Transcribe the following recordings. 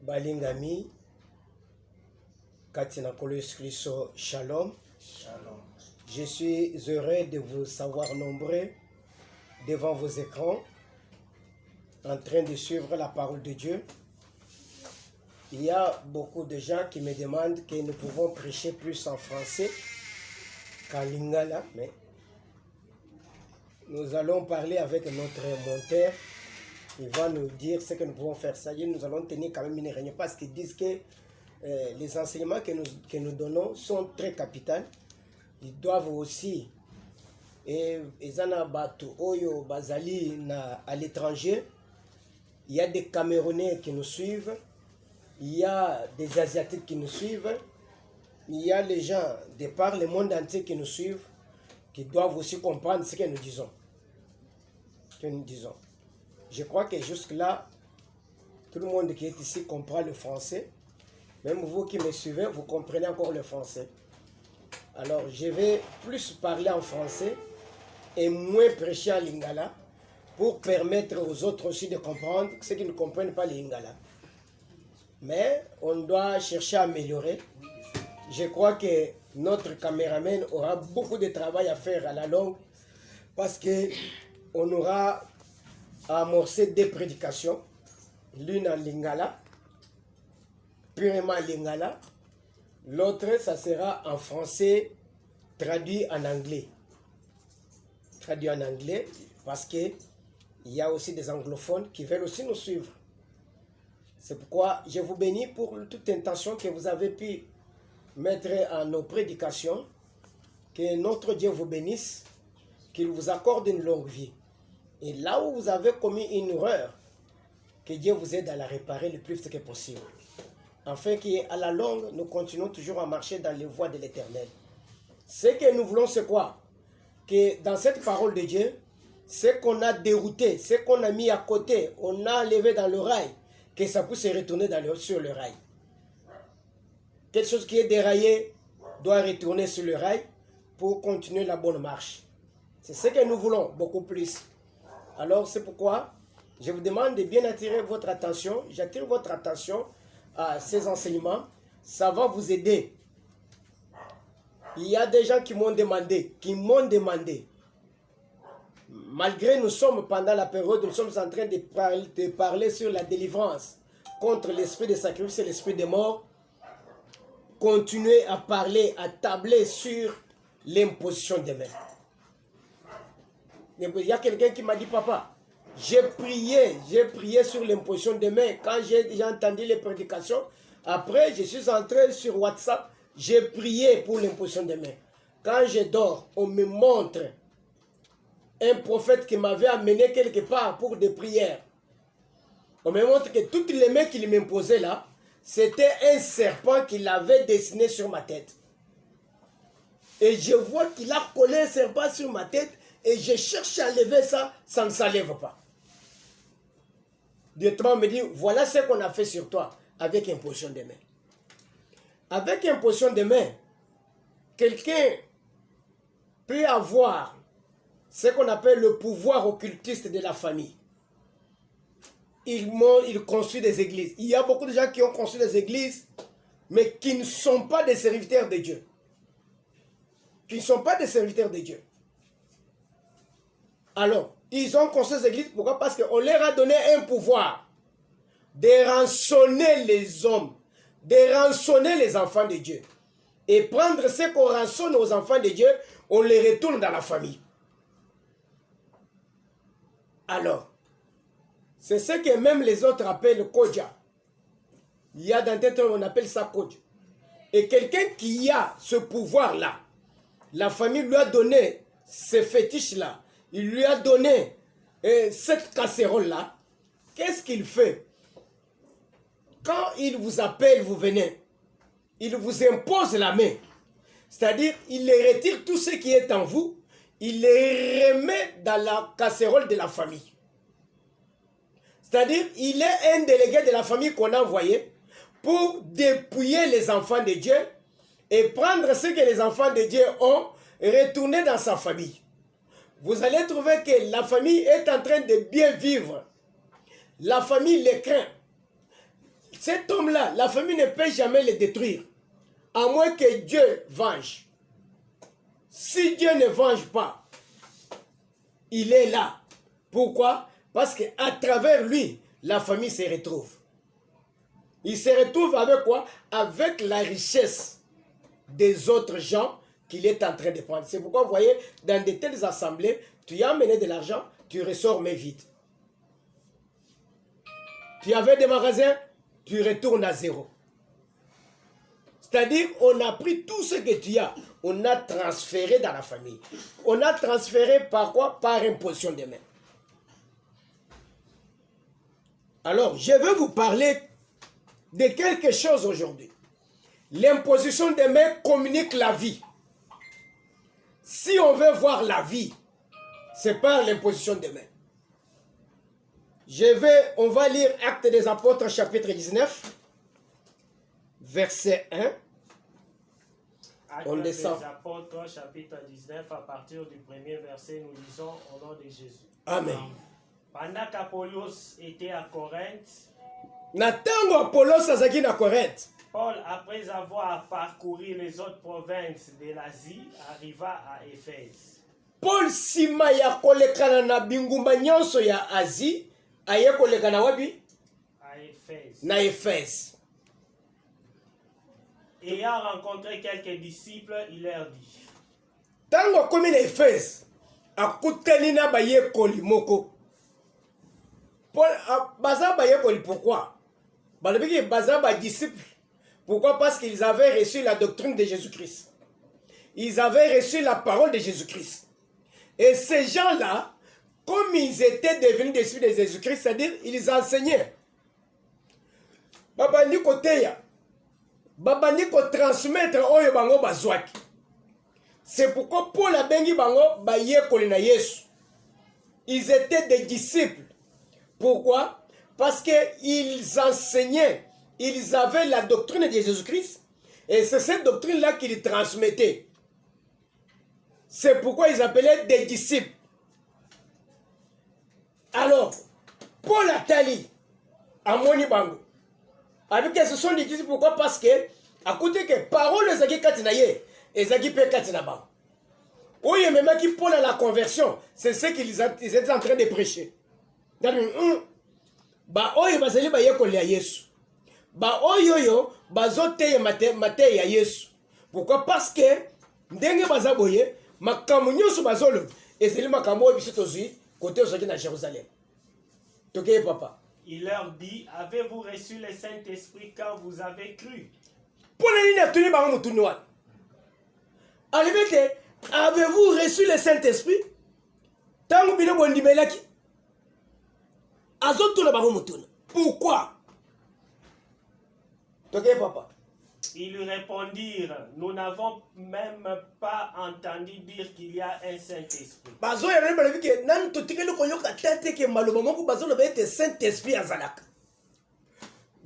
Balingami, Katina Kolus Christo, Shalom. Shalom. Je suis heureux de vous savoir nombreux devant vos écrans, en train de suivre la parole de Dieu. Il y a beaucoup de gens qui me demandent que nous pouvons prêcher plus en français qu'en lingala, mais nous allons parler avec notre monteur. Il va nous dire ce que nous pouvons faire. Ça y est, nous allons tenir quand même une réunion parce qu'ils disent que les enseignements que nous donnons sont très capitaux. Ils doivent aussi, et Oyo Bazali à l'étranger, il y a des Camerounais qui nous suivent, il y a des Asiatiques qui nous suivent, il y a les gens de par le monde entier qui nous suivent, qui doivent aussi comprendre ce que nous disons. Je crois que jusque-là, tout le monde qui est ici comprend le français. Même vous qui me suivez, vous comprenez encore le français. Alors, je vais plus parler en français et moins prêcher en lingala pour permettre aux autres aussi de comprendre ceux qui ne comprennent pas le lingala. Mais on doit chercher à améliorer. Je crois que notre caméraman aura beaucoup de travail à faire à la longue parce qu'on aura à amorcer deux prédications, l'une en lingala, purement lingala, l'autre ça sera en français traduit en anglais. Traduit en anglais parce qu'il y a aussi des anglophones qui veulent aussi nous suivre. C'est pourquoi je vous bénis pour toute intention que vous avez pu mettre à nos prédications. Que notre Dieu vous bénisse, qu'il vous accorde une longue vie. Et là où vous avez commis une erreur, que Dieu vous aide à la réparer le plus vite que possible. Afin qu'à la longue, nous continuons toujours à marcher dans les voies de l'Éternel. Ce que nous voulons, c'est quoi? Que dans cette parole de Dieu, ce qu'on a dérouté, ce qu'on a mis à côté, on a enlevé dans le rail, que ça puisse se retourner sur le rail. Quelque chose qui est déraillé doit retourner sur le rail pour continuer la bonne marche. C'est ce que nous voulons, beaucoup plus. Alors c'est pourquoi je vous demande de bien attirer votre attention. J'attire votre attention à ces enseignements. Ça va vous aider. Il y a des gens qui m'ont demandé, malgré nous sommes pendant la période où nous sommes en train de parler sur la délivrance contre l'esprit de sacrifice et l'esprit de mort, continuer à parler, à tabler sur l'imposition des mains. Il y a quelqu'un qui m'a dit, papa, j'ai prié sur l'imposition des mains. Quand j'ai entendu les prédications, après je suis entré sur WhatsApp, j'ai prié pour l'imposition des mains. Quand je dors, on me montre un prophète qui m'avait amené quelque part pour des prières. On me montre que toutes les mains qu'il m'imposait là, c'était un serpent qu'il avait dessiné sur ma tête. Et je vois qu'il a collé un serpent sur ma tête et je cherche à lever ça, ça ne s'enlève pas. Directement, on me dit, voilà ce qu'on a fait sur toi avec imposition des mains. Avec imposition des mains, quelqu'un peut avoir ce qu'on appelle le pouvoir occultiste de la famille. Il construit des églises. Il y a beaucoup de gens qui ont construit des églises, mais qui ne sont pas des serviteurs de Dieu. Qui ne sont pas des serviteurs de Dieu. Alors, ils ont construit des églises, pourquoi? Parce qu'on leur a donné un pouvoir de rançonner les hommes, de rançonner les enfants de Dieu. Et prendre ce qu'on rançonne aux enfants de Dieu, on les retourne dans la famille. Alors, c'est ce que même les autres appellent Kodja. Il y a dans tête, on appelle ça Kodja. Et quelqu'un qui a ce pouvoir-là, la famille lui a donné ces fétiches-là, il lui a donné cette casserole-là, qu'est-ce qu'il fait? Quand il vous appelle, vous venez, il vous impose la main. C'est-à-dire, il les retire tout ce qui est en vous, il les remet dans la casserole de la famille. C'est-à-dire, il est un délégué de la famille qu'on a envoyé pour dépouiller les enfants de Dieu et prendre ce que les enfants de Dieu ont et retourner dans sa famille. Vous allez trouver que la famille est en train de bien vivre. La famille les craint. cet homme-là, la famille ne peut jamais le détruire, à moins que Dieu venge. Si Dieu ne venge pas, il est là. Pourquoi? Parce qu'à travers lui, la famille se retrouve. Il se retrouve avec quoi? Avec la richesse des autres gens qu'il est en train de prendre. C'est pourquoi vous voyez, dans de telles assemblées, tu as amené de l'argent, tu ressors mais vite. Tu avais des magasins, tu retournes à zéro. C'est-à-dire, on a pris tout ce que tu as, on a transféré dans la famille. On a transféré par quoi? Par imposition des mains. Alors, je veux vous parler de quelque chose aujourd'hui. L'imposition des mains communique la vie. Si on veut voir la vie, c'est par l'imposition des mains. On va lire Actes des Apôtres, chapitre 19, verset 1. Actes des Apôtres, chapitre 19, à partir du premier verset, nous lisons au nom de Jésus. Amen. Pendant qu'Apollos était à Corinthe, Natango Apollos azaki na Corinthe. Paul, après avoir parcouru les autres provinces de l'Asie, arriva à Éphèse. Paul sima ya kolekana na bingumba nyonso ya Asie, aye kolekana wapi? À Éphèse. Na Éphèse. Ayant rencontré quelques disciples, il leur dit. Tango komi na Éphèse, akutani na bayekoli moko. Paul baza bayekoli pourquoi? Balobiki baza ba disciples. Pourquoi? Parce qu'ils avaient reçu la doctrine de Jésus-Christ. Ils avaient reçu la parole de Jésus-Christ. Et ces gens-là, comme ils étaient devenus des disciples de Jésus-Christ, c'est-à-dire ils enseignaient. Babandi koteya. Babandi ko transmettre oyo bango bazwaki. C'est pourquoi Paul a bengi bango bayekoli na Yesu. Ils étaient des disciples. Pourquoi? Parce qu'ils enseignaient. Ils avaient la doctrine de Jésus-Christ. Et c'est cette doctrine-là qu'ils transmettaient. C'est pourquoi ils appelaient des disciples. Alors, Paul Atali, Amoni Bango, avec ce sont des disciples, pourquoi? Parce que, à côté que parole les agi katinaye, les agi pe katinaba. Oui, même qui Paul à la conversion, c'est ce qu'ils étaient en train de prêcher. Ba oyo bazali ba yekoli ya Yesu. Ba oyo bazote mate ya Yesu. Pourquoi? Parce que ndenge bazaboye makambo nyonso bazolo ezeli makambo biso tozui côté ozaki na Jérusalem. Tokeye papa. Il leur dit, avez-vous reçu le Saint-Esprit quand vous avez cru? Pour les lignes tuni bango mutuni wana. Alibete, avez-vous reçu le Saint-Esprit? Tango bino bondimelaki. Azotuna bango mutuni. Pourquoi? Tokeye papa. Ils lui répondirent, nous n'avons même pas entendu dire qu'il y a un Saint-Esprit.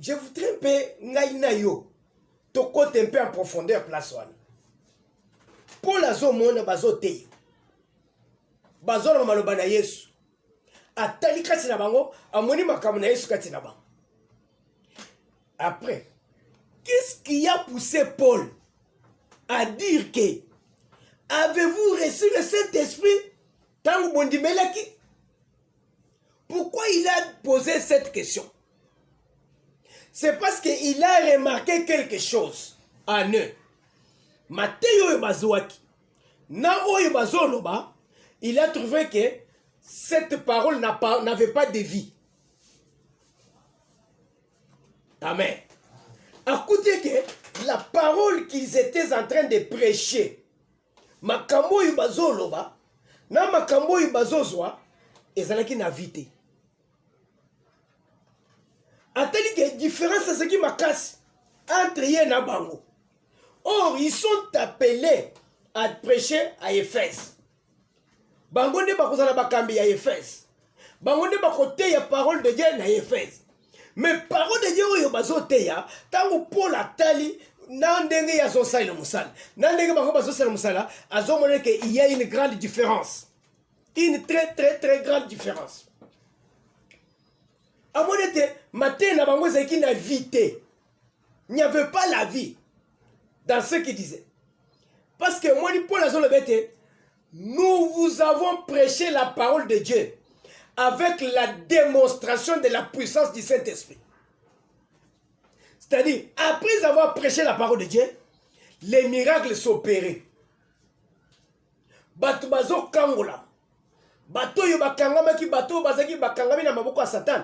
Je voudrais un peu tokote un peu en profondeur place one. Pour la zone mona bazote. Bazolo maloba na Yesu. Atali kati na bango, amoni makambo na Yesu kati na bango. Après, qu'est-ce qui a poussé Paul à dire que avez-vous reçu le Saint-Esprit tant que bondimelaki? Pourquoi il a posé cette question? C'est parce qu'il a remarqué quelque chose en eux. Mateo Bazouaki, na oyo bazoloba, il a trouvé que cette parole n'avait pas de vie. Amen. À côté que la parole qu'ils étaient en train de prêcher, makambo yubazoloba, na makambo yubazozwa, ezalaki na vite. Atali que différence à ce qui m'a cassé entre yé na bango. Or, ils sont appelés à prêcher à Éphèse. Bango ne bakozala bakambi à Éphèse. Bango ne bakote ya parole de Dieu na Éphèse. Mais parole de Dieu oyo bazoteya tango Paul atali na ndenge ya zosala le musala na ndenge bango bazosala musala azomona que il y a une grande différence, une très grande différence. Amonete, matin, na bango zeki na vité. Il n'y avait pas la vie dans ce qu'il disait. Parce que moi, pour la zone bête, nous vous avons prêché la parole de Dieu avec la démonstration de la puissance du Saint-Esprit. C'est-à-dire, après avoir prêché la parole de Dieu, les miracles s'opéraient. Bato bazo kangola. Bato yo bakangama ki bato bazaki bakangami na maboko ya Satan.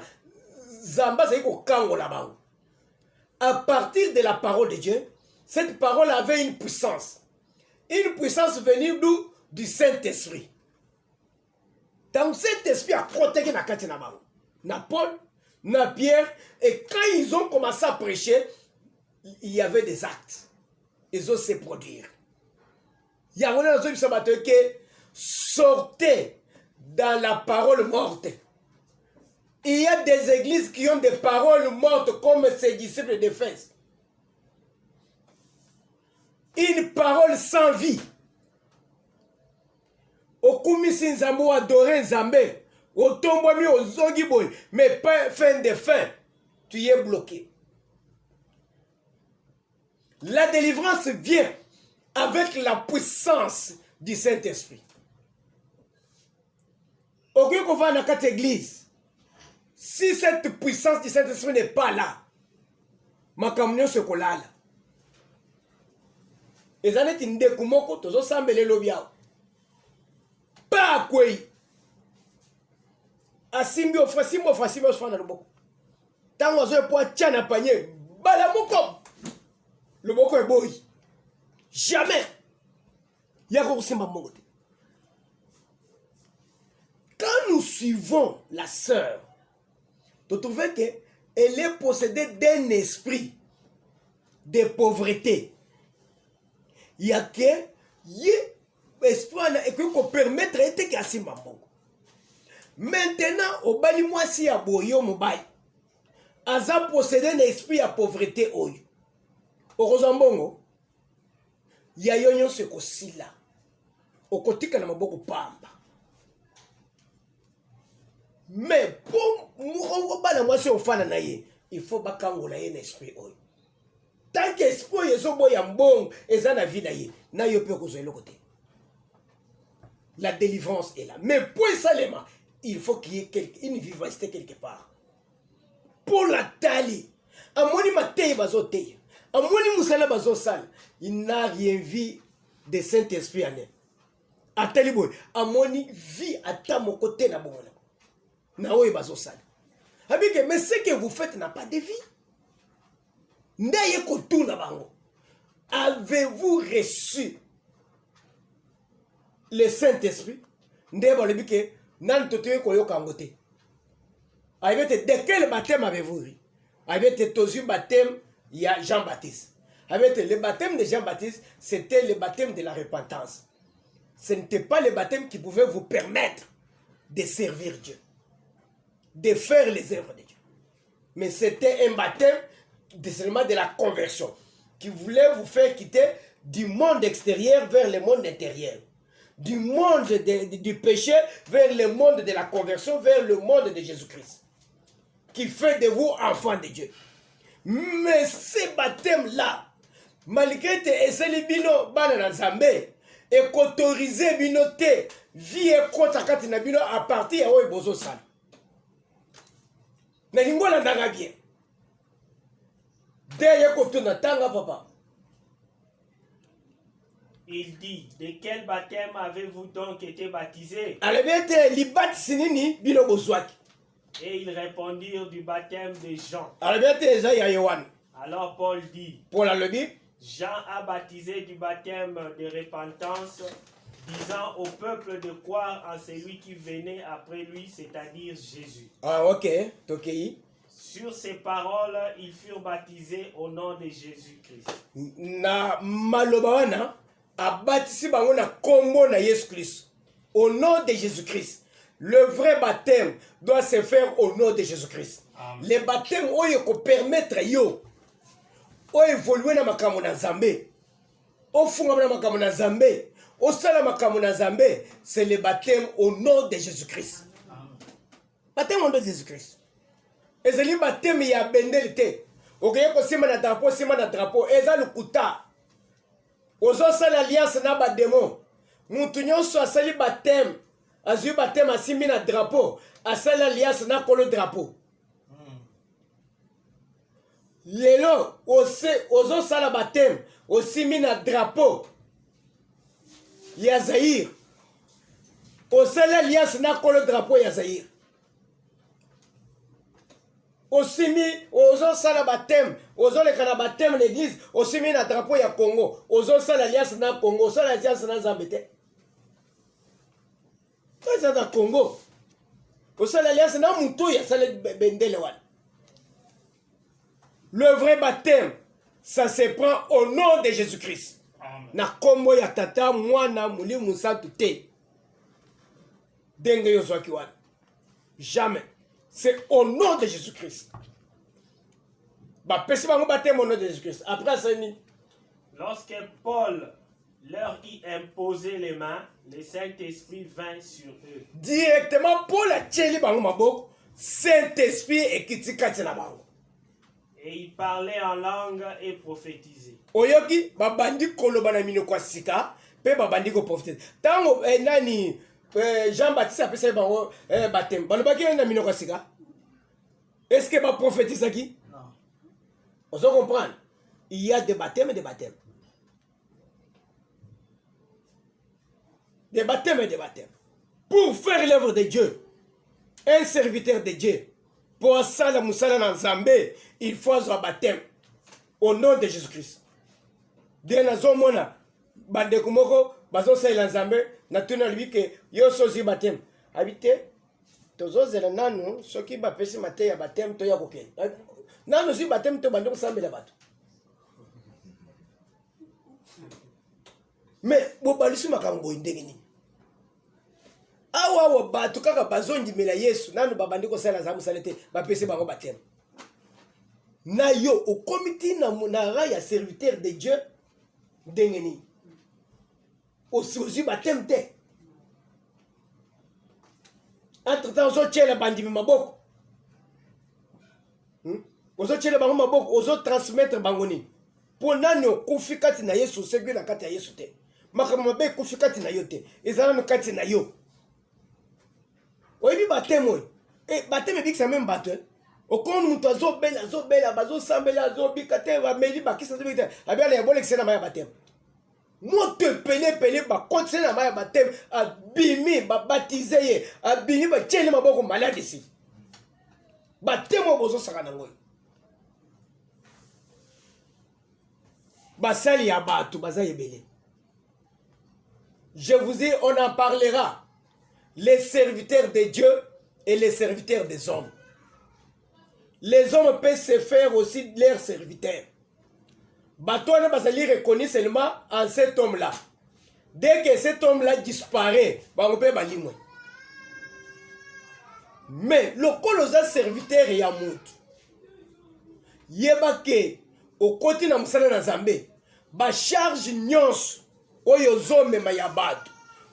Zamba zaki ko kangola bango. À partir de la parole de Dieu, cette parole avait une puissance. Une puissance venue d'où? Du Saint-Esprit. Donc Saint-Esprit a protégé na kati na bango. Na Paul, na Pierre, et quand ils ont commencé à prêcher, il y avait des actes. Ils ont se produire. Il y a un autre qui sortez dans la parole morte. Il y a des églises qui ont des paroles mortes comme ces disciples d'Éphèse. Une parole sans vie. Okumisi nzambo adoré nzambe. Otombwami ozongi boy. Mais pas fin de fin. Tu es bloqué. La délivrance vient avec la puissance du Saint-Esprit. Aucun qu'on va dans cette église, si cette puissance du Saint-Esprit n'est pas là, ma camion se collale. Et ça n'est une découmoko, tous ensemble les lobia. Pas quoi. Asimbi ofasimo ofana le boko. Tant on a pas tchana panier, balamoko. Le boko est boy. Jamais. Quand nous suivons la sœur, tu trouves qu'elle est possédée d'un esprit de pauvreté. Il y a que espoir et qu'on permettre de casser ma bongo. Maintenant, au bali moi si à boyo mobile, aza possédé un esprit à pauvreté oyo. Orozambongo, ya yonyo se kosila. Okotika na maboko pamba. Mais pour moi moi si ofana na ye, il faut bakangola ye na esprit oyo. Tant que esprit yeso boya mbongo eza na vie na ye, na yo pe kozwe le côté. La délivrance est là. Mais pour Salema, il faut qu'il y ait une vivacité quelque part. Pour la tali, amoni matei bazote. Amoni musala bazosala, il n'a rien vu de Saint-Esprit en elle. Atali boy, amoni vie à ta mon côté na bongo. Na oye bazosala. Habike, mais ce que vous faites n'a pas de vie. Ndaye kotu na bango. Avez-vous reçu le Saint-Esprit? Ndeba le bike, nan totoye koyo kangote. Aïbete, de quel baptême avez-vous eu? Aïbete, tozu baptême. Il y a Jean-Baptiste. Avec le baptême de Jean-Baptiste, c'était le baptême de la repentance. Ce n'était pas le baptême qui pouvait vous permettre de servir Dieu, de faire les œuvres de Dieu. Mais c'était un baptême seulement de la conversion, qui voulait vous faire quitter du monde extérieur vers le monde intérieur, du monde du péché vers le monde de la conversion, vers le monde de Jésus-Christ, qui fait de vous enfants de Dieu. Mais ce baptême-là, malgré que eseli bino bana na Nzambe, et qu'autorisé bino te, vie et kontakati na bino à partir ya oyo bozo sala. Na lingola ndanga bien. Deye kotuna tanga papa. Il dit, de quel baptême avez-vous donc été baptisé? Alebete libat sinini bino bozwaki. Et ils répondirent du baptême de Jean. Alors Paul dit, Jean a baptisé du baptême de repentance, disant au peuple de croire en celui qui venait après lui, c'est-à-dire Jésus. Ah ok, ok. Sur ces paroles, ils furent baptisés au nom de Jésus-Christ. Na malobawana abatisi bango na kombo na Jésus-Christ. Au nom de Jésus-Christ. Le vrai baptême doit se faire au nom de Jésus-Christ. Le baptême oyo ko permettre yo o évoluer na makambo na Nzambe. O funga na makambo na Nzambe. O sala makambo na Nzambe, c'est le baptême au nom de Jésus-Christ. Baptême au nom de Jésus-Christ. ezali baptême ya bendele te okoki kosimba na drapeau simba na drapeau eza lokuta ozosala alliance na badémon mutu nyonso asali baptême azwi baptême asimbi na drapeau asali alliance na kolo drapeau lelo ozosala baptême osimbi na drapeau ya Zaïre osali alliance na kolo drapeau ya Zaïre osimi ozosala baptême ozoleka na baptême l'église osimi na drapeau ya Congo ozosala alliance na Congo osala alliance na Nzambe te toza na Congo osala alliance na mutu ya sala bendele wana. Le vrai baptême ça se prend au nom de Jésus-Christ. Na kombo ya tata mwana mulimu santu te denge yozwaki wana jamais. C'est au nom de Jésus-Christ. Bapesi bango baptême au nom de Jésus-Christ. Après ça ni lorsque Paul leur y imposait les mains, le Saint-Esprit vint sur eux. Directement Paul a tcheli bango maboko, Saint-Esprit ekiti kati na bango. Et il parlait en langue et prophétisait. Oyoki babandi koloba na minoko sika pe babandi ko prophétiser. Tango nani Jean-Baptiste a fait bango baptême. Balobaki na minoko sika. Est-ce que ba prophétiser qui? Non. On se comprend. Il y a des baptêmes et des baptêmes. Des baptêmes et des baptêmes. Pour faire l'œuvre de Dieu, un serviteur de Dieu, pour ça musala Nzambe, il faut un baptême au nom de Jésus-Christ. Dès nazo mona bandeko moko bazo sala Nzambe na tuna lui que yo sozi baptême. Habité tozo zela nanu soki ba pesi mate ya baptême to ya kokene. Nanu si baptême to bandeko sambela bato. Mais bo balisi makambo ndenge ni. Awa bato kaka bazondi mela Yesu nanu babandi ko sala za musalete ba pesi bango baptême. Na yo au comité na monara ya serviteur de Dieu ndenge ni. Aussi baptême te. Entre-temps ozo tchela bandi maboko. Ozo tchela bango maboko ozo transmettre bango ni. Po nano kufikati na Yesu segwe na kati ya Yesu te. Makambo mabe kufikati na yo te. Ezala no kati na yo. Oyebi baptême baptême bikisa même bato okon mutu azobela bazosambela azobika te bameli bakisa azobika te abiala ya bolekisa na maya baptême moto pele bakontinue na maya baptême abimi babatize ye abimi batieli maboko malade si baptême bozosaka nango basali ya bato baza ebele. Je vous dis, on en parlera. Les serviteurs de Dieu et les serviteurs des hommes. Les hommes peuvent se faire aussi leurs serviteurs. Batouane Basali reconnaît seulement en cet homme-là. Dès que cet homme-là disparaît, on peut balimouer. Mais le colosa serviteur est à mout. Yebake au côté de Moussala Nzambe, ba charge nyons oyo zome mayabatu.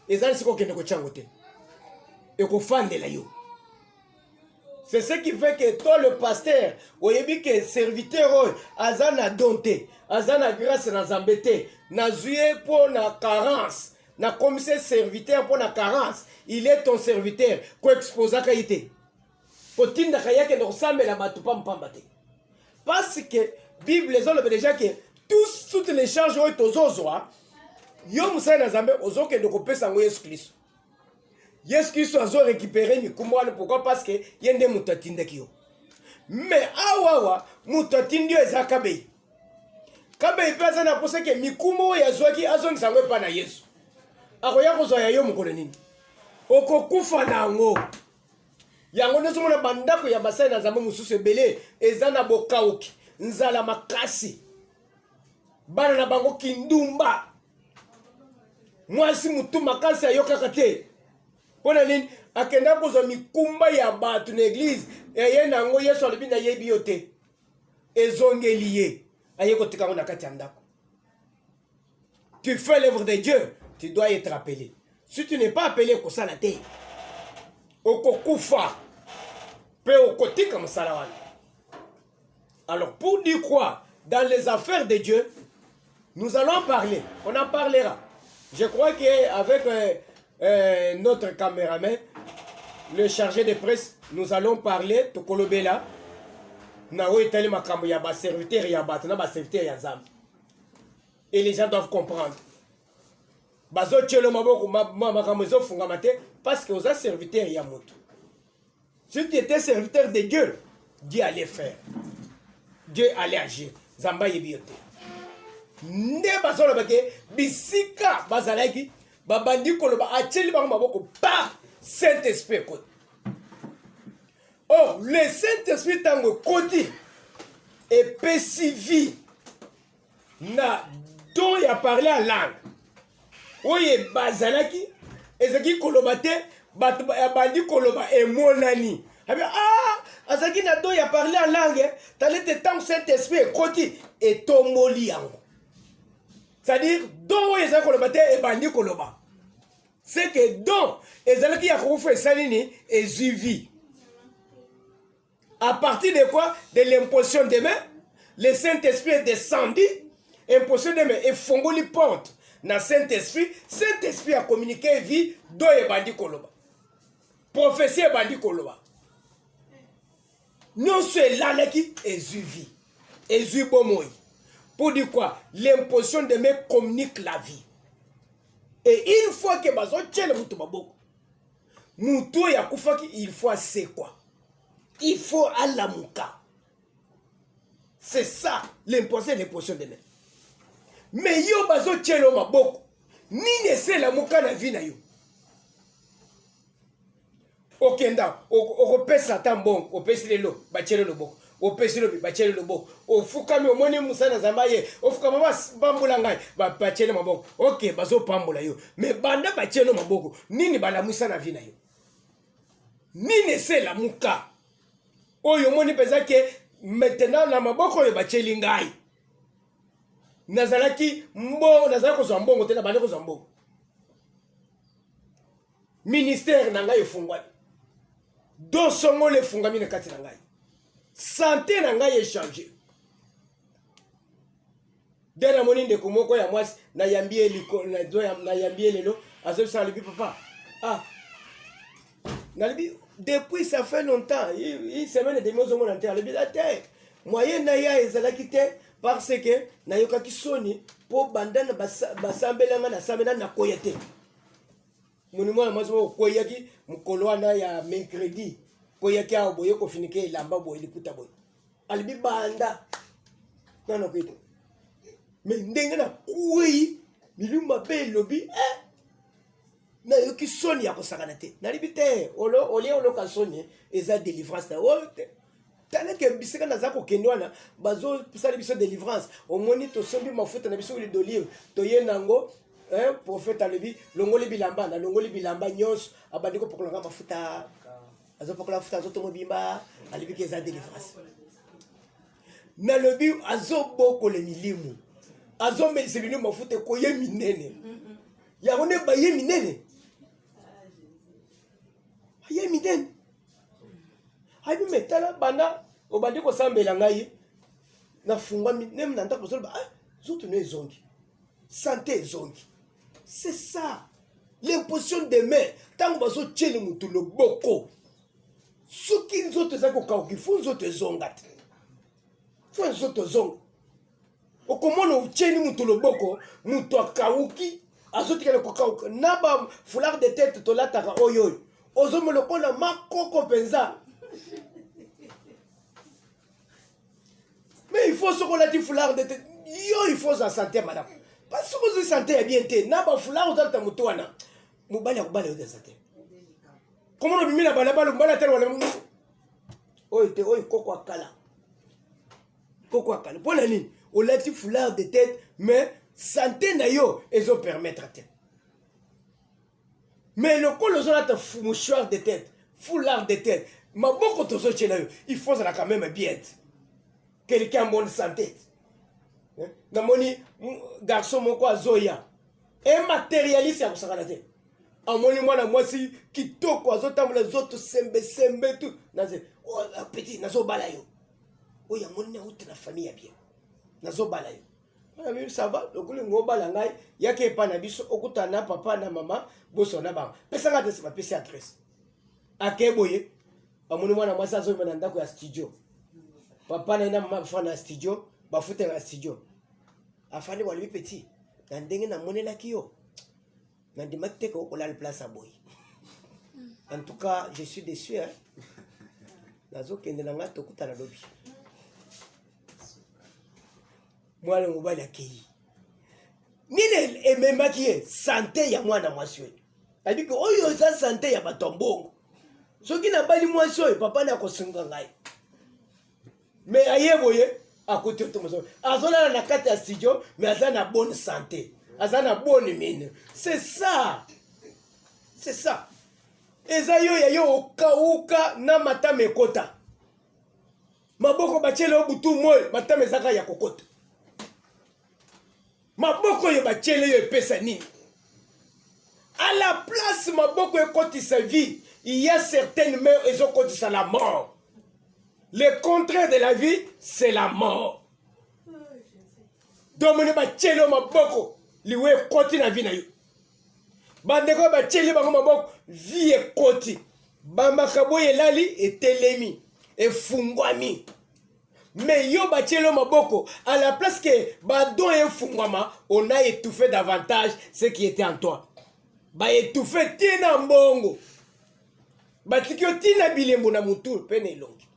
Ezali siko kende ko changote. C'est ce qui fait que toi le pasteur, oyebi que serviteur azana donté, azana grâce na zambete, na zuye pour na carence, na commissaire serviteur pour na carence, il est ton serviteur, ko exposa kaité. Ko tinda kayake no sambe la batu pambate. Parce que Bible les ont déjà que toutes les charges ont tozozoa, yo musa na zambe ozoke de ko pesa ngo Yesu Christ. Yesu Christ a récupéré Mikumwana. Pourquoi? Parce que y a des moutatindaki. Mais awawa moutatindi eza kabei. Kabei pesa na pose que Mikumo ya zwaki azon sangwe pa na Yesu. Akoya ko zoya yo mukole nini? Okokufa na ngo. Yango nezo mona bandako ya basai na zambe mususu ebele eza na bokauki nzala makasi. Bana na bango kindumba. Mwasi mutu makasi ayoka te. Pona nini akenda kozo mikumba ya batu na église eye nango Yesu alobi na yebi yote ezongeli ye aye kotika na kati ya ndako. Tu fais l'œuvre de Dieu, tu dois être appelé. Si tu n'es pas appelé ko sala te okokufa Peu au côté comme ça. Alors, pour dire quoi? Dans les affaires de Dieu, nous allons parler. On en parlera. Je crois qu'avec notre caméraman, le chargé de presse, nous allons parler de Kolobela. Et les gens doivent comprendre. Parce que vous êtes serviteur Yamoto. Si tu étais serviteur de Dieu, Dieu allait faire. Dieu allait agir. Zamba yebiote. Ne basolo bake bisika bazalaki babandi koloba acheli bango maboko pa Saint-Esprit ko. Oh, le Saint-Esprit tango koti et pesivi na don ya parler en langue. Oye bazalaki ezaki koloba te bandi koloba emonani. Azaki na don ya parler en langue, t'allais te temps Saint-Esprit koti et tomoli yango. C'est-à-dire, don ezaki koloba te et bandi koloba. C'est que don ezaki ya kofa salini et zuvi. À partir de quoi? De l'imposition des mains, le Saint-Esprit est descendu, imposition des mains et fongoli porte. Dans Saint-Esprit, Saint-Esprit a communiqué vie do et bandi koloba. Prophétie et bandi koloba. Non c'est là qui est vie. Et bomoi. Pour dire quoi? L'imposition des mains communique la vie. Et une fois que bazo tchele mutu baboko. Mutu ya kufaki il faut c'est quoi? Il faut alamuka. C'est ça l'imposition des mains. Mais yo bazo tchelo maboko. Ni ne se la muka na vie na yo. Okenda, opesa tambon, opesi lelo, bachele loboko. Opesi lobi, bachele loboko. Ofukami omoni musana zamaye, ofukama bambula ngai, bachele maboko. Ok, bazo pambula yo. Mais banda bachele maboko, nini bala musana vie na yo. Ni ne se la muka. Oyo moni pesa ke maintenant na maboko yo bacheli ngai. Nazalaki mbo nazalako zambongo te na bandeko zambongo. Ministère na ngai efungwani. Do songo le fungami na kati na ngai. Santé na ngai échangé. Dena moni ndeko moko ya mwasi na yambie liko na yambie lelo azo sa libi papa. Ah. Na libi depuis ça fait longtemps, il semaine de mozo mon enterre, libi la terre. Moyen na ya ezalaki te parce que na yokaki soni po bandana basambelanga na samena na koyete. Monimo ya mazo koyaki mukolwana ya mercredi koyaki a boye ko finike lamba boye likuta boye. Alibi banda. Nana kwito. Mais ndenge na kuyi milumba be lobi na yoki soni ya kosakana te. Na libi te olo ka soni eza délivrance na wote. Tana ke bisika na zako kendwana bazo pisali biso délivrance omoni to sombi mafuta na biso d'olive to yenango prophète alebi longoli bilamba na longoli bilamba nyos abandiko pokolanga mafuta azo pokola mafuta azo tomo bimba alebi ke za délivrance na lobi azo boko le milimu azo melisebinu mafuta ko ye minene ya one ba ye minene ye minene hayi metala bana obandiko sambela ngai na fungwa nem na ndako zolo zoto ne zongi santé zongi. C'est ça. L'imposition des mains. Tant que vous avez le moutou le boko. Ce qui nous autres zako qui font nous autres zongat. Font nous autres zong. Au comment nous tient moutou le boko, moutou kauki, azoti le kokauki. Naba foulard de tête to la tara oyo. Ozomo le kona makoko penza. Mais il faut ce qu'on a dit foulard de tête. Yo il faut sa santé madame. Parce que vous santé bien té na ba fula ozalta mutwana mubali akubali ozalta. Comment on bimina balabala mbala tele wala oyo te oyo koko akala. Koko akala. Pour la ligne, on l'a foulard de tête mais santé na yo ezo permettre te. Mais le col ozalta mouchoir de tête, foulard de tête, ma boko tozo chena yo, il faut ça quand même bien. Quelqu'un en bonne santé. Namoni garçon moko azoya et matérialiste ya kusakana te amoni mwana mwasi kitoko azotambola zoto sembe tout naze oh petit nazobala yo oya moni na uti na famille ya bien nazobala yo mais ça va lokuli ngobala ngai yake pa na biso okutana papa na mama boso na ba pesa ngate se pesi adresse akeboye amoni mwana mwasi azo na ndako ya studio papa na mama fa na studio bafute na studio afali wali petit na ndenge na monela kiyo na dimate ko kola le place à boy en tout cas je suis déçu hein nazo kende na ngato kutana lobi mwana mobali akei nini ememaki ye santé ya mwana mwasi oyo abi ko oyo za santé ya batombongo soki na bali mwasi oyo papa na kosunga ngai mais ayeboye akote otomoso azolala na kati ya studio mais aza na bonne santé aza na bonne mine c'est ça eza yo ya yo okauka na matama ekota maboko bachele obutu moyo matama ezaka ya kokota maboko yo bachele yo epesa nini à la place maboko ekotisa vie il y a certaines mains ezokotisa la mort. Le contraire de la vie c'est la mort. Domone bachele maboko liwe ekoti na vie na yo bandeko bachele bango maboko vie ekoti bamakabo elali etelemi efungwami mais yo bachele maboko à la place que badon efungwama on a étouffé davantage ce qui était en toi ba étouffé tina mbongo batikio tina bilembo na mutu pene elongi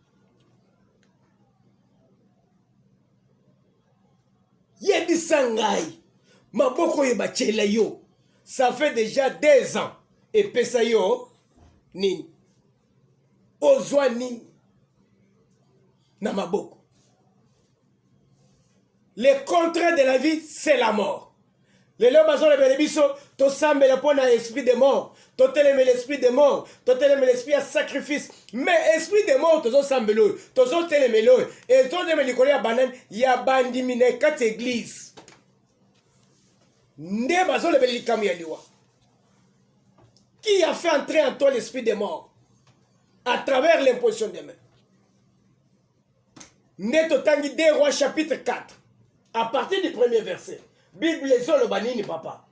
yebisa ngai maboko yo bachele yo ça fait déjà 2 ans et pesa yo nini ozwa nini na maboko. Le contraire de la vie c'est la mort. Les lois bazon le biso to sambe la pona esprit de mort to teleme l'esprit de mort to teleme l'esprit à sacrifice mais esprit de mort to sambe lo to teleme lo et to teleme likolo ya banane ya bandimi na kati église nde bazon le likamu ya liwa. Qui a fait entrer en toi l'esprit de mort à travers l'imposition des mains? Neto tangi 2 Rois chapitre 4 à partir du premier verset. Bible zolo banini papa.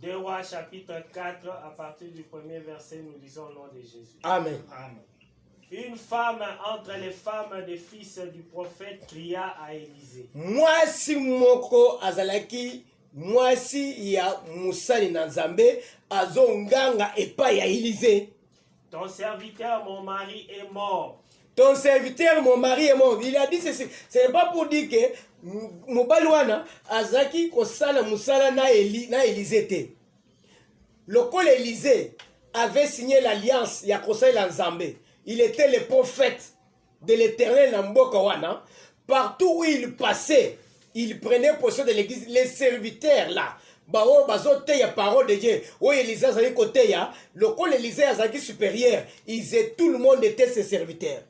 2 Rois chapitre 4 à partir du premier verset nous lisons au nom de Jésus. Amen. Amen. Une femme entre les femmes des fils du prophète cria à Élisée. Mwasi moko azalaki mwasi ya musali na Nzambe azonganga epa ya Élisée. Ton serviteur mon mari est mort. Ton serviteur mon mari est mort. Il a dit ceci. Ce n'est pas pour dire que Moubalouana azaki kosala musala na Élisée te. Lorsque Élisée avait signé l'alliance ya kosala Nzambe, il était le prophète de l'Éternel na mboka wana. Partout où il passait, il prenait possession de l'église. Les serviteurs là, bao bazote ya parole de Dieu. Où Élisée azali côté ya, lorsque Élisée azaki supérieur, tout le monde était ses serviteurs.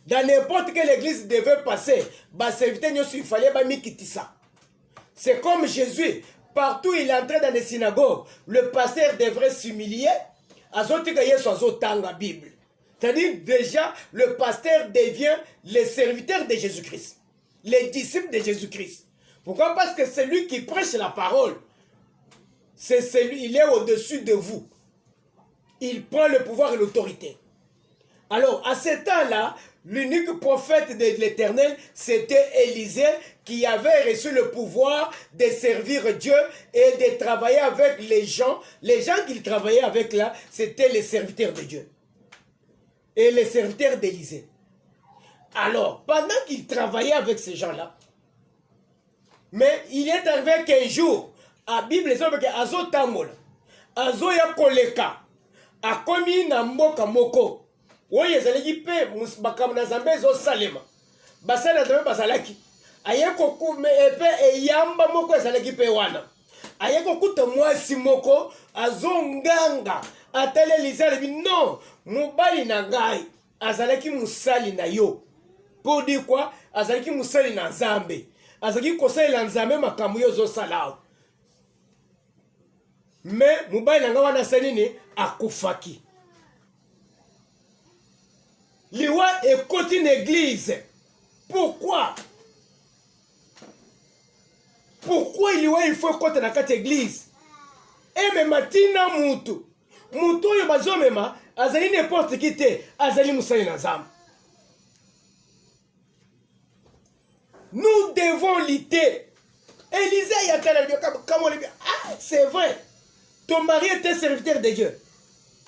Dans n'importe quelle église devait passer, bah serviteur il fallait bah mikitisa. C'est comme Jésus, partout il entrait dans les synagogues, le pasteur devrait s'humilier. Azotika yesu azotanga Bible. C'est-à-dire déjà le pasteur devient le serviteur de Jésus-Christ, les disciples de Jésus-Christ. Pourquoi? Parce que c'est lui qui prêche la parole. C'est celui, il est au-dessus de vous. Il prend le pouvoir et l'autorité. Alors, à ce temps-là, l'unique prophète de l'Éternel, c'était Élisée qui avait reçu le pouvoir de servir Dieu et de travailler avec les gens. Les gens qu'il travaillait avec là, c'était les serviteurs de Dieu. Et les serviteurs d'Élisée. Alors, pendant qu'il travaillait avec ces gens-là, mais il est arrivé qu'un jour, à Bible, il y a Azo Tamol, Azo Yakoleka, a commis Namboka Moko. Oye ezalaki pe makambo na Nzambe ezosalema basali na Nzambe bazalaki aye kokume epe eyamba moko ezalaki pe wana aye kokuta mwasi moko azonganga atele Élisée alobi non mobali na ngai azalaki musali na yo pour dire quoi azalaki musali na Nzambe azalaki kosalela Nzambe makambo yo ozosala mais mobali nanga wana sanini akufaki. Liwa ekoti une église. Pourquoi? Pourquoi il faut écouter dans cette église? Et même matina mutu. Mutu yo bazomema azali n'importe qui te azali musali na nzambe. Nous devons lutter. Élisée yatala comme on le dit. Ah, c'est vrai. Ton mari était serviteur de Dieu.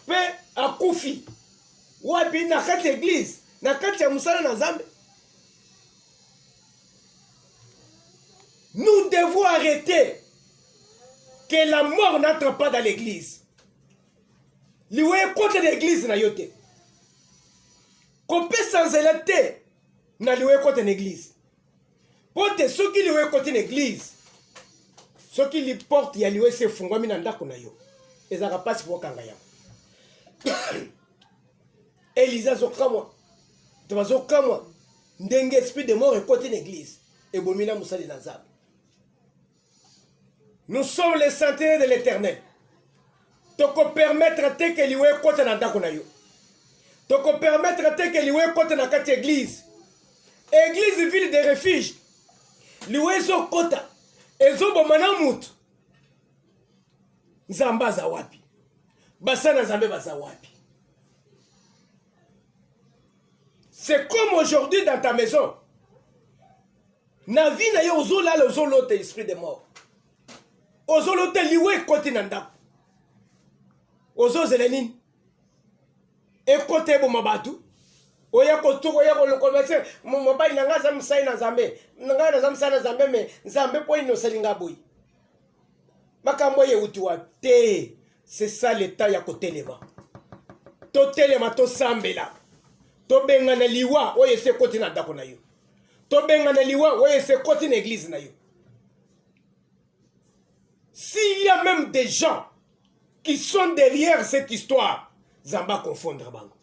Paix à Koufi. Wabi na cette église, na kati ya musala na nzambe. Nous devons arrêter que la mort n'entre pas dans l'église. Liwe contre l'église na yote. Qu'on peut sans zélater na liwe contre l'église. Pour te ceux qui liwe contre l'église, ceux qui li portent ya liwe se fungwami na ndako na yo. Ezaka pasi pour kangaya. Elisa zokamwa. Tobazokamwa. Ndenge esprit de mort est contre l'église. Et bomina musali na nzambe. Nous sommes les sentinelles de l'Éternel. Toko permettre te que liwe kote na ndako na yo. Toko permettre te que liwe kote na kati église. Église ville de refuge. Liwe zo kota. Ezo bomana mutu. Nzamba za wapi. Basana nzambe baza wapi. C'est comme aujourd'hui dans ta maison. Na vie na yo ozo la ozo lote esprit de mort. Ozo lote liwe kote na ndako. Ozo zelenini. E kote bo mabatu. Oya kotuko ya kolokomese mobali nanga za msai na zambe. Nanga na za msai na zambe me zambe po ino selinga boy. Makambo ye utuwa te. C'est ça l'état ya kotelema. To telema to sambela. To benga na liwa oye se kote na ndako na yo. To benga na liwa oye se kote na église na yo. S'il y a même des gens qui sont derrière cette histoire, Zamba confondre bango.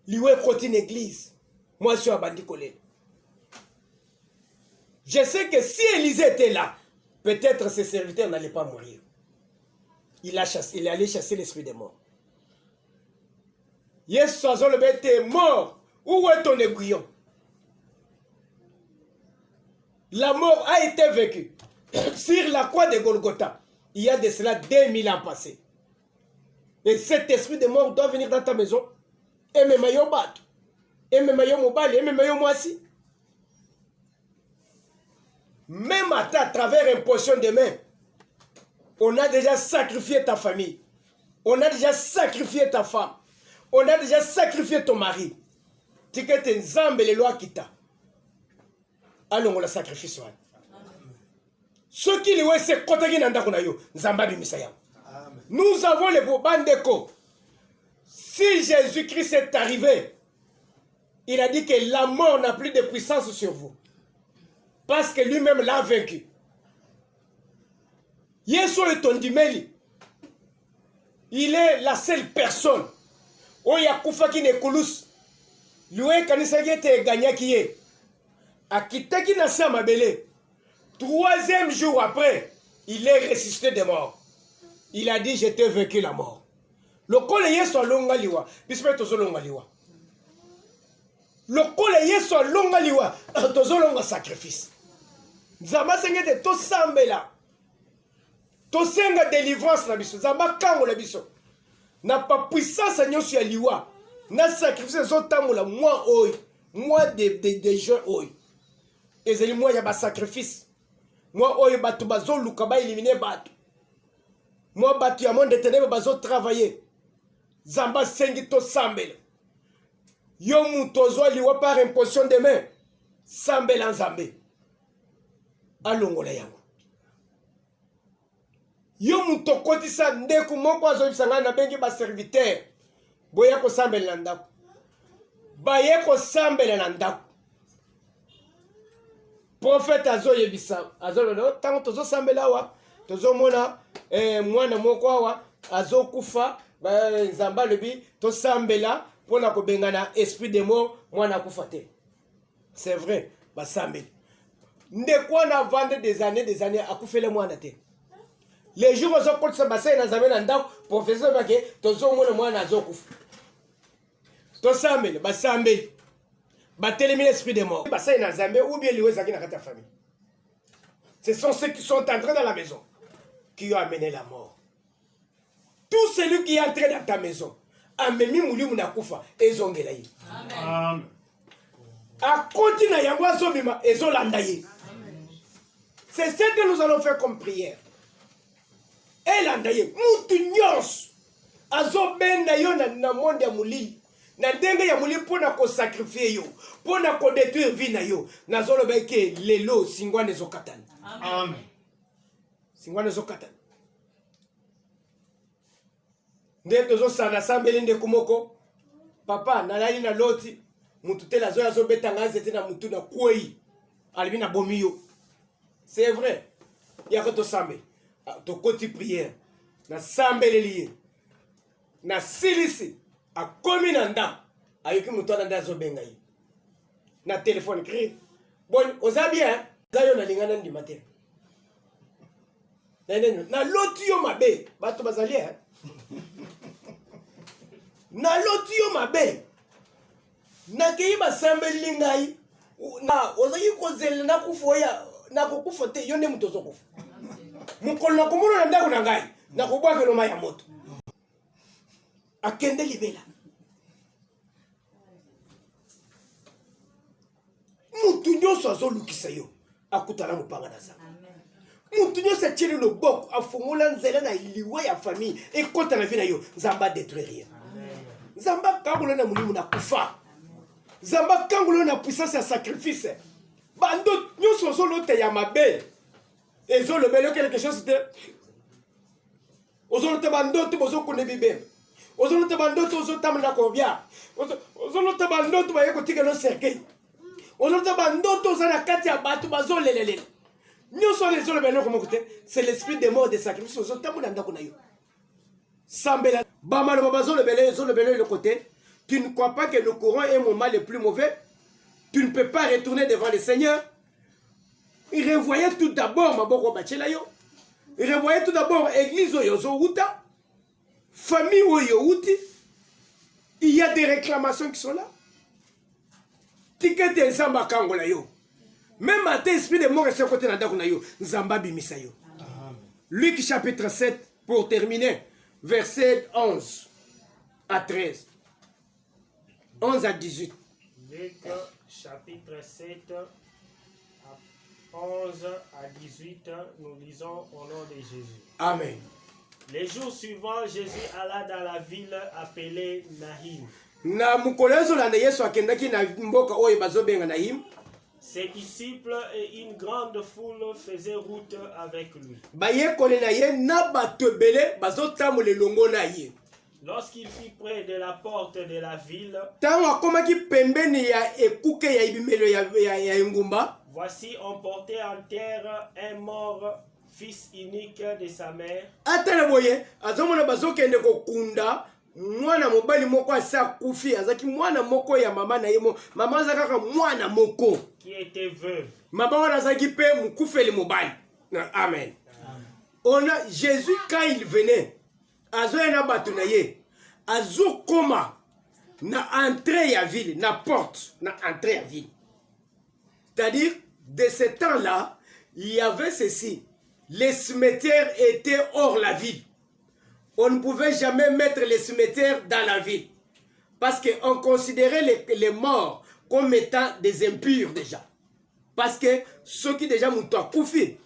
Liwe kote na église. Moi je suis abandi kolé. Je sais que si Élisée était là, peut-être ses serviteurs n'allaient pas mourir. Il allait chasser l'esprit des morts. Yes, le bête est mort. Où est ton aiguillon? La mort a été vécue sur la croix de Golgotha. Il y a de cela 2000 ans passés. Et cet esprit de mort doit venir dans ta maison. Et même maillot bat. Et même maillot mobile. Et même maillot moisi. Même à travers imposition de main, on a déjà sacrifié ta famille. On a déjà sacrifié ta femme. On a déjà sacrifié ton mari. Tu que tu nzambe les lois qui t'a. Alors on la sacrifie sur elle. Ceux qui lui se kotaki nanda kuna yo, nzamba bimisaya. Nous avons les bandeko. Si Jésus-Christ est arrivé, il a dit que la mort n'a plus de puissance sur vous. Parce que lui-même l'a vaincu. Yesu etondimeli. Il est la seule personne. Oya kufaki ne kulus. Lui kanisa yete ganyaki ye. Akitaki na sama bele. 3e jour après, il est ressuscité des morts. Il a dit, je t'ai vaincu la mort. Le kole yeso longa liwa. Bispe tozo longa liwa. Le kole yeso longa liwa. Tozo longa sacrifice. Zama sengete to sambela. To senga délivrance na biso. Zama kango la biso. Na pas puissance à nyonso ya liwa. Na sacrifice zotamula moi oi. Moi des gens oi. Ezeli moi ya ba sacrifice. Moi oi batu bazo luka ba éliminer batu. Moi batu ya monde ténèbres bazo travailler. Zamba sengi to sambela. Yo mutozo liwa par imposition de main. Sambela nzambe. Alongola yango. Yo mutokoti sa ndeku moko azobisanga na bengi ba serviteur. Boya ko sambela na ndako. Baye ko sambela na ndako. Prophète azoyebisa azolono tango tozo sambela wa tozo mona mwana moko wa azokufa nzamba lebi to sambela pona ko bengana esprit de mort mwana kufa te. C'est vrai ba sambela. ndeko na vendre des années akufele mwana te. Les jours où on se bassin dans un endroit, professeur Baké, tozo mwana mwana azokufa. Tosambele, basambele. Batelemi l'esprit des morts. Bassin dans Zambé ou bien liwe zaki na kata famille. Ce sont ceux qui sont entrés dans la maison qui ont amené la mort. Tout celui qui est entré dans ta maison, amemi mouli munakufa ezongela ye. Amen. A continue yango azobima ezolanda ye. C'est ce que nous allons faire comme prière. Elanda ye mutu nyos azobenda yo na monde ya mulili. Na ndenge ya mulili pona ko sacrifier yo, pona ko détruire vie na yo. Nazolo beke lelo singwane zokatana. Amen. Singwane zokatana. Ndenge zo sana sambeli nde kumoko. Papa nalali na loti mutu tela zo yazo beta ngaze tena mutu na kwei. Alibi na bomiyo. C'est vrai. Ya ko to sambe. To koti prière. Na sambeli liye. Na silisi a komi na nda. Ayoki mutu na nda zo benga yi. Na téléphone cri. Bon, oza bien. Zayo na lingana ndi matin. Na loti yo mabe. Bato bazali na loti yo mabe. Na kei basambeli ngai. Na ozaki kozela na kufoya na kukufote yonde mutu zokufa. Mukolo na komono na ndako na ngai. Na kubwaka no maya moto. Akende libela. Mutu nyoso azolukisa yo. Akutana mupanga na zaka. Mutu nyoso atiri loboko afungula nzela na liwe ya famille ekota na vie na yo. Nzamba détruire. Nzamba kangolo na mulimu na kufa. Nzamba kangolo na puissance ya sacrifice. Bando nyoso zolote ya mabe. Ezolo belo quelque chose de ozolo te bando te bozo kone bibe. Ozolo te bando te ozo tamna kobia. Ozolo te bando te baye kotika no cercueil. Ozolo te bando te ozana kati ya batu bazo lelele. Nyoso les ozolo belo komo kote, c'est l'esprit des morts de sacrifice ozo tamna ndako na yo. Sambela bama no bazo le belo le côté. Tu ne crois pas que le courant est mon mal le plus mauvais? Tu ne peux pas retourner devant le Seigneur. Il revoyait tout d'abord Maboko Bachelayo. Il revoyait tout d'abord l'église Oyozo Uta. Famille Oyoouti. Il y a des réclamations qui sont là. Ticket de Zamba Kangolayo. Même à l'esprit de mort et ce côté Nadakunayo. Zamba Bimisayo. Luc chapitre 7, pour terminer, verset 11 à 13. 11 à 18. Luc chapitre 7, 11 à 18, nous lisons au nom de Jésus. Amen. Les jours suivants, Jésus alla dans la ville appelée Nahim. Na mukolezo landa Yesu akendaki na mboka oyo bazobenga Nahim. Ses disciples et une grande foule faisaient route avec lui. Baye kole na ye na batebele bazotamole longo na ye. Lorsqu'il fut près de la porte de la ville, tango akomaki pembeni ya ekuke ya ibimelo ya ngumba. Voici on portait en terre un mort, fils unique de sa mère. Atala boye azomona bazokende kokunda mwana mobali moko asa kufi azaki mwana moko ya mama na yemo mama azaka mwana moko qui était veuve. Mama wana azaki pe mukufeli mobali. Amen. On a Jésus quand il venait azoyena batu na ye azokoma na entrée ya ville na porte na entrée ya ville. C'est-à-dire de ce temps-là, il y avait ceci. Les cimetières étaient hors la ville. On ne pouvait jamais mettre les cimetières dans la ville. Parce qu'on considérait les morts comme étant des impurs déjà. Parce que ceux qui déjà m'ont koufi,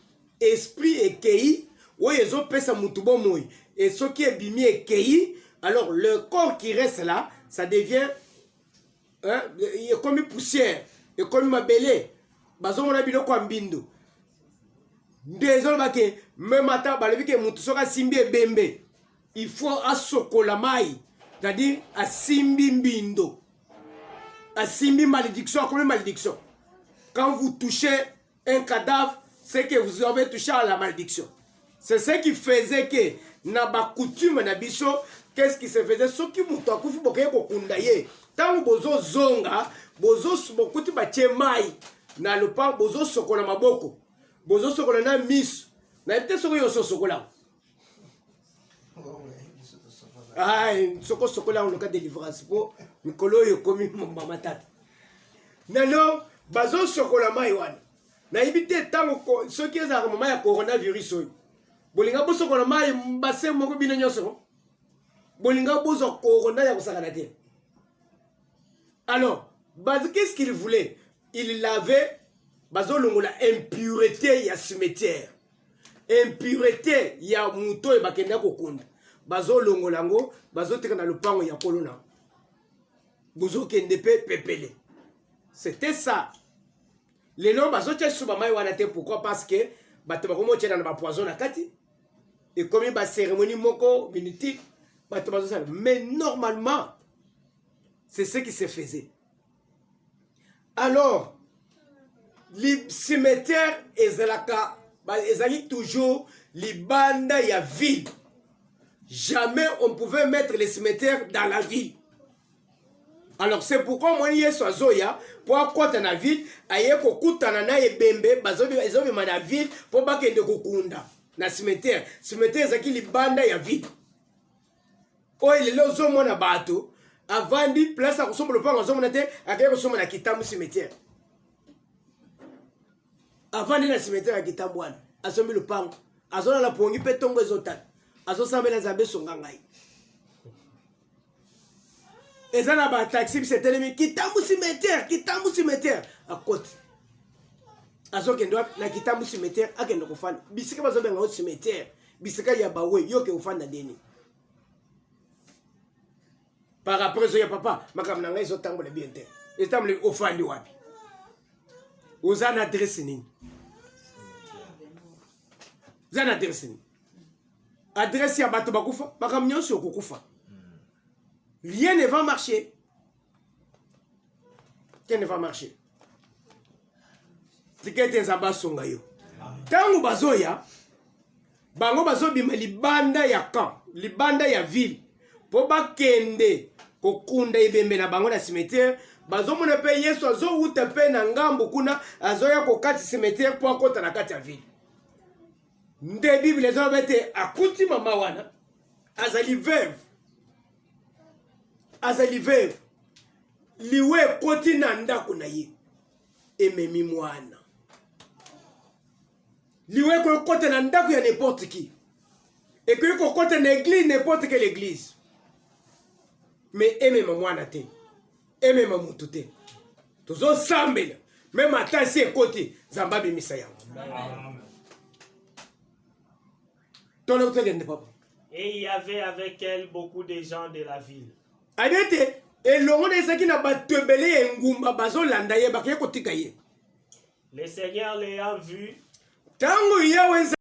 esprit et kei, ou ils ont pesa moutubo moui. Et ceux qui est bimi et kei, alors le corps qui reste là, ça devient comme une poussière, et comme une mabélé. Bazomona biloko ambindo. Désolé bake, même ata balebi ke mutu soka simbi ebembe. Il faut asokola mai, c'est-à-dire asimbi mbindo. Asimbi malédiction, comme malédiction. Quand vous touchez un cadavre, c'est que vous avez touché à la malédiction. C'est ce qui faisait que na ba coutume na biso, qu'est-ce qui se faisait? Ce qui mutu akufi boke ko kundaye. Tant bozo zonga, bozo bokuti ba mai. na lopango bozo sokola maboko bozo sokola na miso na ete soko yo sokola sokola on le cas de délivrance po mikolo yo komi mama tata nano bazo sokola mai wana na ibite tango soki ezaka mama ya coronavirus oyo bolinga bosokola mai mbase moko bino nyonso bolinga bozo corona ya kosakana te. Alors qu'est-ce qu'il voulait? Il lavait bazolongola impureté ya cimetière, impureté ya muto e bakenda kokunda bazolongola ngo bazoteka na lopango ya kolona bozokende pe pepele. C'était ça. Les noms bazotia suba mai wana te. Pourquoi? Parce que bato bakomo tshena na ba poison na kati et comme ba cérémonie moko minutique bato bazosala. Mais normalement c'est ce qui se faisait. Alors les cimetières ezali toujours les bandes ya ville. Jamais on pouvait mettre les cimetières dans la ville. Alors c'est pourquoi moi yeso azoya pour kwata na ville aye kokutana na ebembe bazobi ma na ville pour bakende kokunda na cimetière. Cimetière ezaki libanda ya ville. Oyo lelo zo mona bato avandi place akosomba lopango zo mona te akaye kosomba na kitambu cimetière. Avandi na cimetière ya kitambu wana asombi lopango azona la pongi pe tongo ezotata azosambela nzambe songa ngai. Et ça n'a pas taxi, c'est ennemi qui t'a cimetière à côté. À ce qu'il doit la quitter cimetière à quel fan. Bisika va au cimetière. Bisika yabawe yo ke ofan na deni. Par après ça ya papa, makam na ngai zo tango le bien te. Et tamle ofandi wapi. Ozana adresse ni. Zana adresse ni. Adresse ya bato bakufa, makam nyonso okufa. Rien ne va marcher. Rien ne va marcher. Tikete nzamba songa yo. Tango bazoya, bango bazobima libanda ya camp, libanda ya ville. Po bakende kokunda ibembe na bango na cimetière, bazomona pe Yesu azouta pe na ngambo kuna azoya kokati cimetière po akota na kati ya ville. Nde Bible ezobete akuti mama wana azali veuve. Azali veuve liwe koti na ndako na ye ememi mwana liwe ko koti na ndako ya n'importe qui et que ko koti na église n'importe quelle église mais emema mwana te emema mutu te tozo sambela même atasi ekoti zamba bimisa yango. Et il y avait avec elle beaucoup de gens de la ville. Adete elongo na esaki na batebele engumba bazolanda ye bakie kotika ye. Le Seigneur l'ayant vu, tango yawe